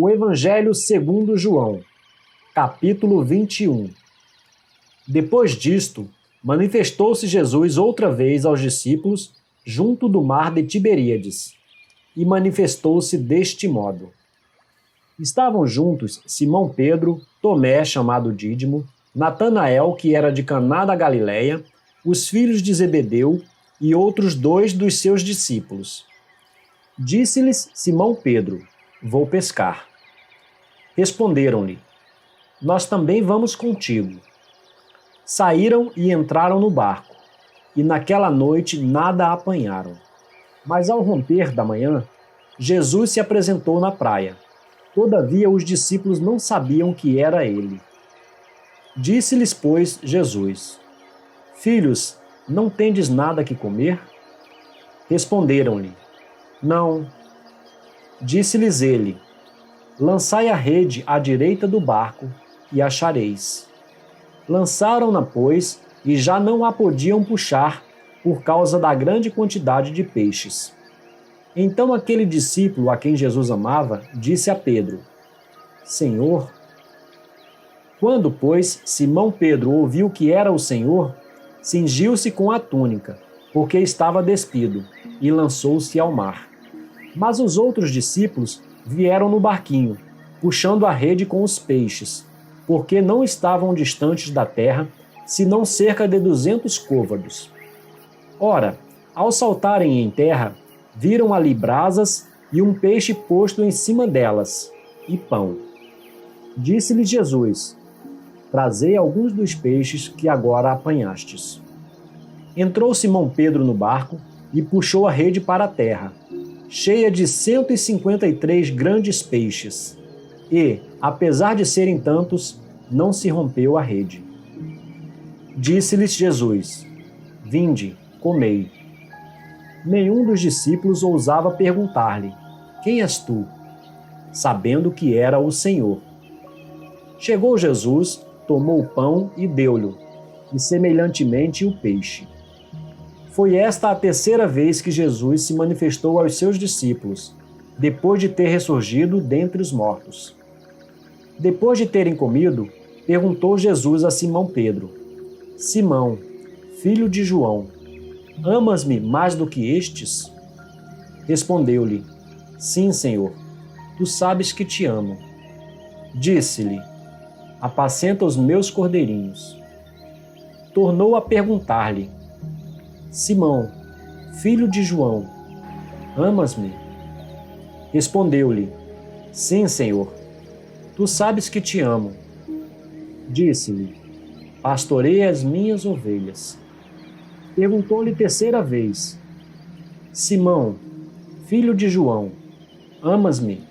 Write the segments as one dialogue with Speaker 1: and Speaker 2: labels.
Speaker 1: O Evangelho segundo João, capítulo 21. Depois disto, manifestou-se Jesus outra vez aos discípulos junto do mar de Tiberíades, e manifestou-se deste modo. Estavam juntos Simão Pedro, Tomé, chamado Dídimo, Natanael, que era de Caná da Galileia, os filhos de Zebedeu e outros 2 dos seus discípulos. Disse-lhes Simão Pedro: Vou pescar. Responderam-lhe: Nós também vamos contigo. Saíram e entraram no barco, e naquela noite nada apanharam. Mas ao romper da manhã, Jesus se apresentou na praia. Todavia os discípulos não sabiam que era ele. Disse-lhes, pois, Jesus: Filhos, não tendes nada que comer? Responderam-lhe: Não. Disse-lhes ele: Lançai a rede à direita do barco, e achareis. Lançaram-na, pois, e já não a podiam puxar, por causa da grande quantidade de peixes. Então aquele discípulo a quem Jesus amava disse a Pedro: Senhor. Quando, pois, Simão Pedro ouviu que era o Senhor, cingiu-se com a túnica, porque estava despido, e lançou-se ao mar. Mas os outros discípulos vieram no barquinho, puxando a rede com os peixes, porque não estavam distantes da terra, senão cerca de 200 côvados. Ora, ao saltarem em terra, viram ali brasas e um peixe posto em cima delas, e pão. Disse-lhes Jesus: Trazei alguns dos peixes que agora apanhastes. Entrou Simão Pedro no barco e puxou a rede para a terra, cheia de 153 grandes peixes. E, apesar de serem tantos, não se rompeu a rede. Disse-lhes Jesus: Vinde, comei. Nenhum dos discípulos ousava perguntar-lhe: Quem és tu? Sabendo que era o Senhor. Chegou Jesus, tomou o pão e deu-lhe, e semelhantemente o peixe. Foi esta a terceira vez que Jesus se manifestou aos seus discípulos, depois de ter ressurgido dentre os mortos. Depois de terem comido, perguntou Jesus a Simão Pedro: Simão, filho de João, amas-me mais do que estes? Respondeu-lhe: Sim, Senhor, tu sabes que te amo. Disse-lhe: Apacenta os meus cordeirinhos. Tornou a perguntar-lhe: Simão, filho de João, amas-me? Respondeu-lhe: Sim, Senhor, tu sabes que te amo. Disse-lhe: Pastorei as minhas ovelhas. Perguntou-lhe terceira vez: Simão, filho de João, amas-me?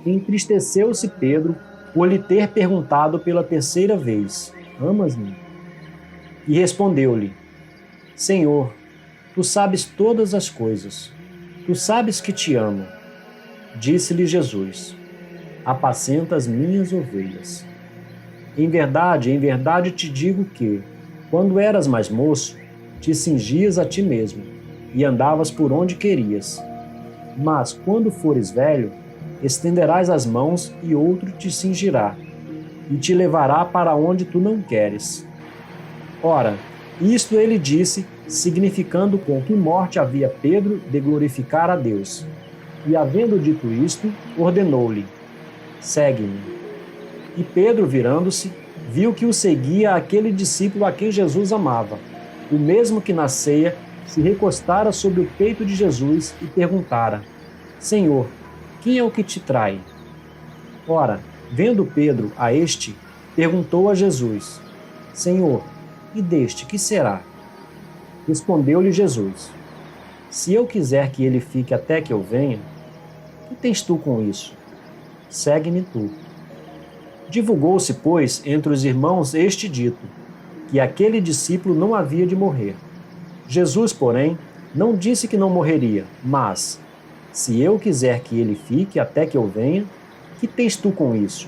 Speaker 1: Entristeceu-se Pedro por lhe ter perguntado pela terceira vez: Amas-me? E respondeu-lhe: Senhor, tu sabes todas as coisas. Tu sabes que te amo. Disse-lhe Jesus: Apacenta as minhas ovelhas. Em verdade te digo que, quando eras mais moço, te cingias a ti mesmo, e andavas por onde querias. Mas, quando fores velho, estenderás as mãos e outro te cingirá, e te levará para onde tu não queres. Ora, isto ele disse, significando com que morte havia Pedro de glorificar a Deus. E havendo dito isto, ordenou-lhe: Segue-me. E Pedro, virando-se, viu que o seguia aquele discípulo a quem Jesus amava, o mesmo que na ceia se recostara sobre o peito de Jesus e perguntara: Senhor, quem é o que te trai? Ora, vendo Pedro a este, perguntou a Jesus: Senhor, e deste que será? Respondeu-lhe Jesus: Se eu quiser que ele fique até que eu venha, que tens tu com isso? Segue-me tu. Divulgou-se, pois, entre os irmãos este dito, que aquele discípulo não havia de morrer. Jesus, porém, não disse que não morreria, mas: Se eu quiser que ele fique até que eu venha, que tens tu com isso?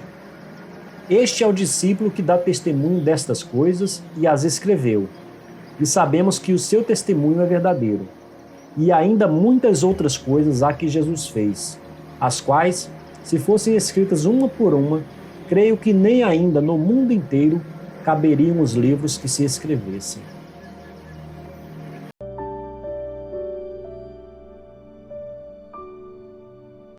Speaker 1: Este é o discípulo que dá testemunho destas coisas e as escreveu, e sabemos que o seu testemunho é verdadeiro. E ainda muitas outras coisas há que Jesus fez, as quais, se fossem escritas uma por uma, creio que nem ainda no mundo inteiro caberiam os livros que se escrevessem.